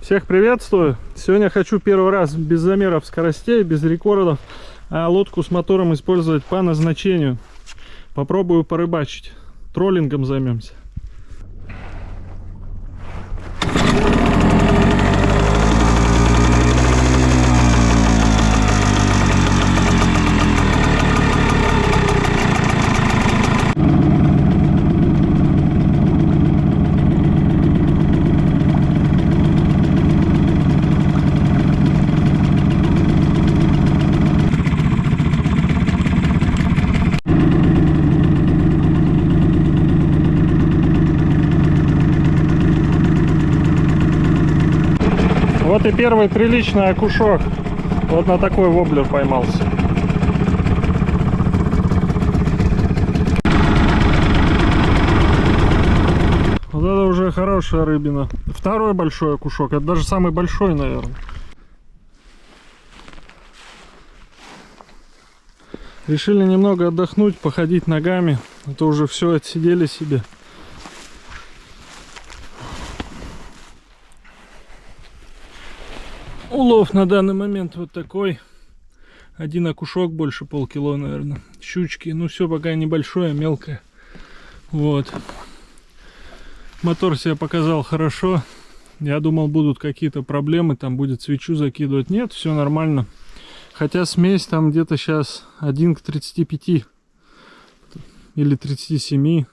Всех приветствую! Сегодня хочу первый раз без замеров скоростей, без рекордов, а лодку с мотором использовать по назначению. Попробую порыбачить. Троллингом займемся. Вот и первый приличный окушок. Вот на такой воблер поймался. Вот это уже хорошая рыбина. Второй большой окушок. Это даже самый большой, наверное. Решили немного отдохнуть, походить ногами. Это уже все отсидели себе. Улов на данный момент вот такой. Один окушок, больше полкило, наверное. Щучки. Ну все пока небольшое, мелкое. Вот. Мотор себя показал хорошо. Я думал, будут какие-то проблемы. Там будет свечу закидывать. Нет, все нормально. Хотя смесь там где-то сейчас 1 к 35. Или 37.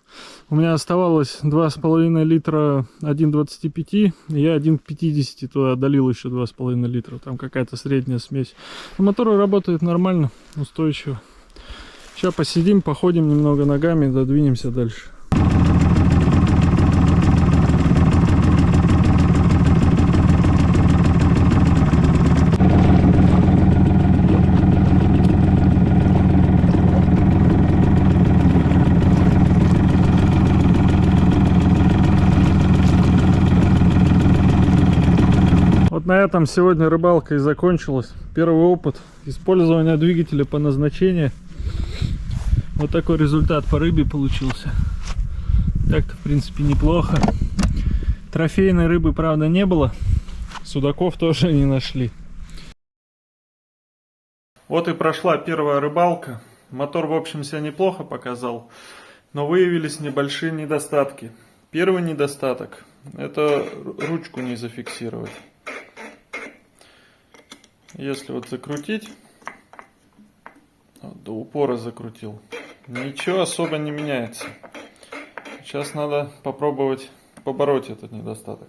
У меня оставалось 2,5 литра 1,25. Я 1 к 50 туда долил еще 2,5 литра. Там какая-то средняя смесь. Но мотор работает нормально, устойчиво. Сейчас посидим, походим немного ногами, додвинемся дальше. На этом сегодня рыбалка и закончилась. Первый опыт использования двигателя по назначению. Вот такой результат по рыбе получился. Так-то в принципе неплохо. Трофейной рыбы, правда, не было. Судаков тоже не нашли. Вот и прошла первая рыбалка. Мотор, в общем, себя неплохо показал. Но выявились небольшие недостатки. Первый недостаток — это ручку не зафиксировать. Если вот закрутить, вот, до упора закрутил, ничего особо не меняется. Сейчас надо попробовать побороть этот недостаток.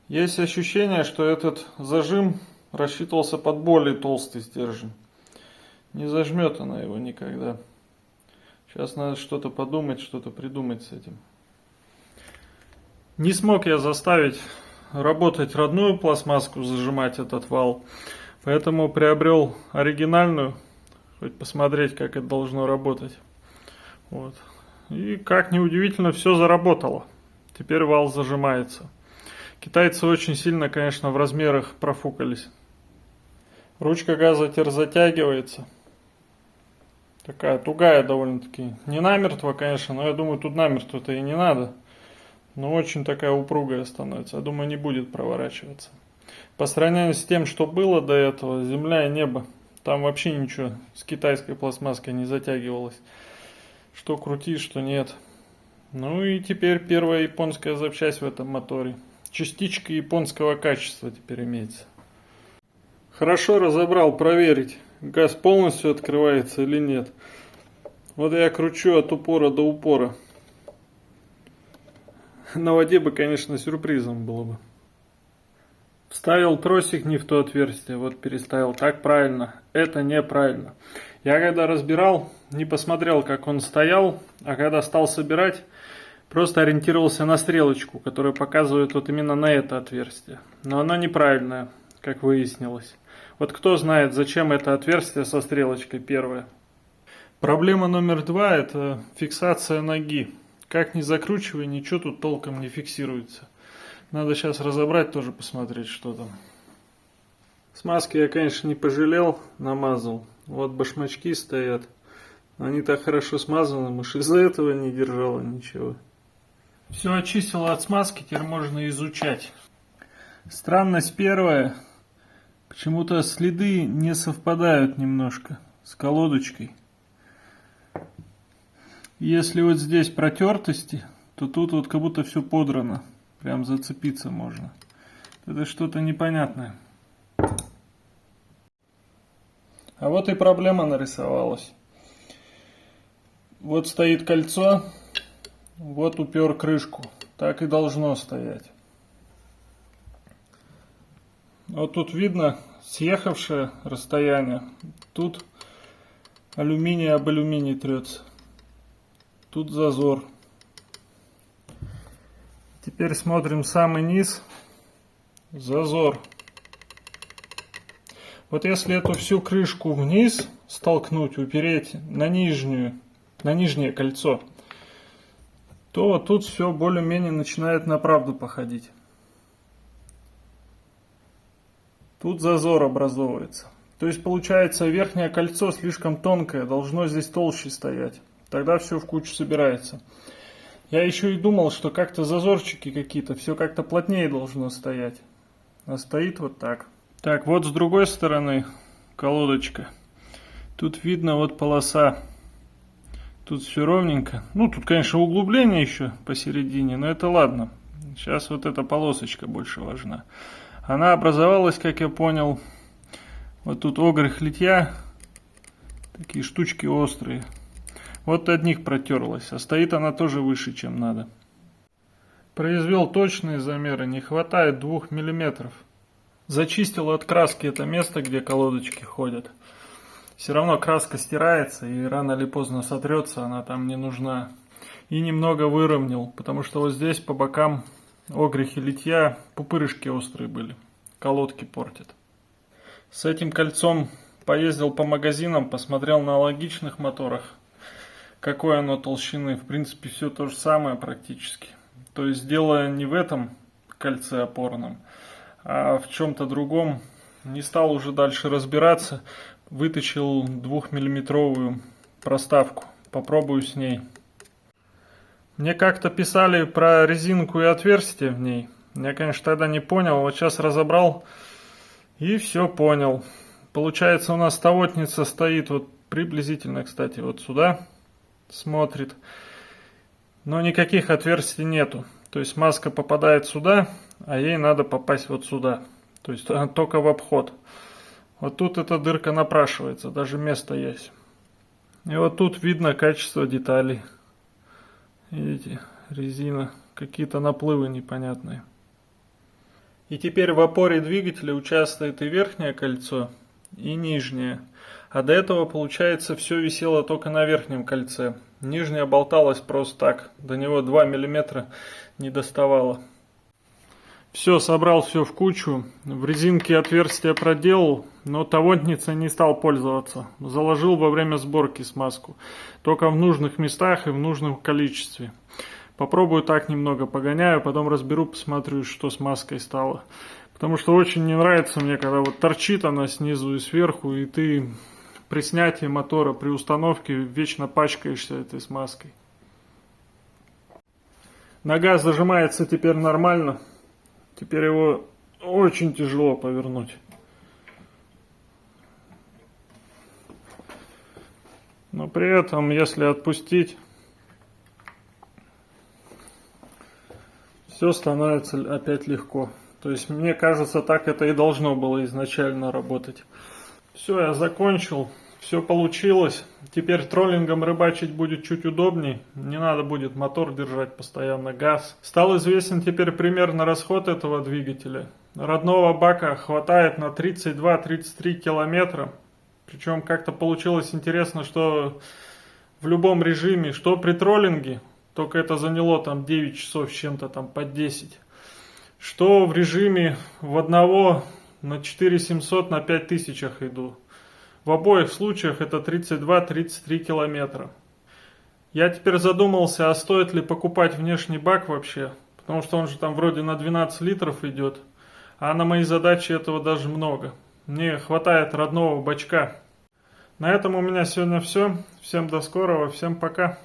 Есть ощущение, что этот зажим рассчитывался под более толстый стержень. Не зажмет она его никогда. Сейчас надо что-то подумать, что-то придумать с этим. Не смог я заставить работать родную пластмасску, зажимать этот вал, поэтому приобрел оригинальную, хоть посмотреть, как это должно работать. Вот. И как ни удивительно, все заработало. Теперь вал зажимается. Китайцы очень сильно, конечно, в размерах профукались. Ручка газа теперь затягивается. Такая тугая довольно-таки. Не намертво, конечно, но я думаю, тут намертво-то и не надо. Но очень такая упругая становится. Я думаю, не будет проворачиваться. По сравнению с тем, что было до этого, земля и небо. Там вообще ничего с китайской пластмасской не затягивалось. Что крути, что нет. Ну и теперь первая японская запчасть в этом моторе. Частичка японского качества теперь имеется. Хорошо разобрал, проверить, газ полностью открывается или нет. Вот я кручу от упора до упора. На воде бы, конечно, сюрпризом было бы. Вставил тросик не в то отверстие, вот переставил. Так правильно, это неправильно. Я когда разбирал, не посмотрел, как он стоял, а когда стал собирать, просто ориентировался на стрелочку, которая показывает вот именно на это отверстие. Но оно неправильное, как выяснилось. Вот кто знает, зачем это отверстие со стрелочкой первое. Проблема номер 2 – это фиксация ноги. Как ни закручивай, ничего тут толком не фиксируется. Надо сейчас разобрать, тоже посмотреть, что там. Смазки я, конечно, не пожалел, намазал. Вот башмачки стоят. Они так хорошо смазаны, может, из-за этого не держало ничего. Все очистило от смазки, теперь можно изучать. Странность первая. Почему-то следы не совпадают немножко с колодочкой. Если вот здесь протертости, то тут вот как будто все подрано. Прям зацепиться можно. Это что-то непонятное. А вот и проблема нарисовалась. Вот стоит кольцо, вот упер крышку. Так и должно стоять. Вот тут видно съехавшее расстояние. Тут алюминий об алюминий трется. Тут зазор. Теперь смотрим самый низ. Зазор. Вот если эту всю крышку вниз столкнуть, упереть на нижнее кольцо, то вот тут все более-менее начинает на правду походить. Тут зазор образовывается. То есть получается верхнее кольцо слишком тонкое, должно здесь толще стоять. Тогда все в кучу собирается. Я еще и думал, что как-то зазорчики какие-то, все как-то плотнее должно стоять. А стоит вот так. Так, вот с другой стороны колодочка. Тут видно вот полоса. Тут все ровненько. Ну, тут, конечно, углубление еще посередине, но это ладно. Сейчас вот эта полосочка больше важна. Она образовалась, как я понял, вот тут огрых литья. Такие штучки острые. Вот от них протерлась, а стоит она тоже выше, чем надо. Произвел точные замеры, не хватает 2 мм. Зачистил от краски это место, где колодочки ходят. Все равно краска стирается и рано или поздно сотрется, она там не нужна. И немного выровнял, потому что вот здесь по бокам огрехи литья, пупырышки острые были. Колодки портят. С этим кольцом поездил по магазинам, посмотрел на аналогичных моторах. Какой оно толщины, в принципе, все то же самое практически. То есть дело не в этом кольце опорном, а в чем-то другом. Не стал уже дальше разбираться. Вытащил 2-миллиметровую проставку. Попробую с ней. Мне как-то писали про резинку и отверстие в ней. Я, конечно, тогда не понял. Вот сейчас разобрал и все понял. Получается, у нас тавотница стоит вот приблизительно, кстати, вот сюда. Смотрит. Но никаких отверстий нету. То есть маска попадает сюда, а ей надо попасть вот сюда. То есть только в обход. Вот тут эта дырка напрашивается, даже место есть. И вот тут видно качество деталей. Видите, резина, какие-то наплывы непонятные. И теперь в опоре двигателя участвует и верхнее кольцо, и нижнее. А до этого, получается, все висело только на верхнем кольце. Нижнее болталось просто так. До него 2 мм не доставало. Все, собрал все в кучу. В резинке отверстие проделал, но тавотницей не стал пользоваться. Заложил во время сборки смазку. Только в нужных местах и в нужном количестве. Попробую так немного погоняю, потом разберу, посмотрю, что с маской стало. Потому что очень не нравится мне, когда вот торчит она снизу и сверху, и ты при снятии мотора, при установке вечно пачкаешься этой смазкой. Нога зажимается теперь нормально. Теперь его очень тяжело повернуть. Но при этом, если отпустить, все становится опять легко. То есть, мне кажется, так это и должно было изначально работать. Все, я закончил. Все получилось. Теперь троллингом рыбачить будет чуть удобней. Не надо будет мотор держать постоянно, газ. Стал известен теперь примерно расход этого двигателя. Родного бака хватает на 32-33 километра. Причем как-то получилось интересно, что в любом режиме, что при троллинге, только это заняло там 9 часов с чем-то там под 10. Что в режиме в одного на 4700 на 5000 иду. В обоих случаях это 32-33 километра. Я теперь задумался, а стоит ли покупать внешний бак вообще, потому что он же там вроде на 12 литров идет, а на мои задачи этого даже много. Мне хватает родного бачка. На этом у меня сегодня все. Всем до скорого, всем пока.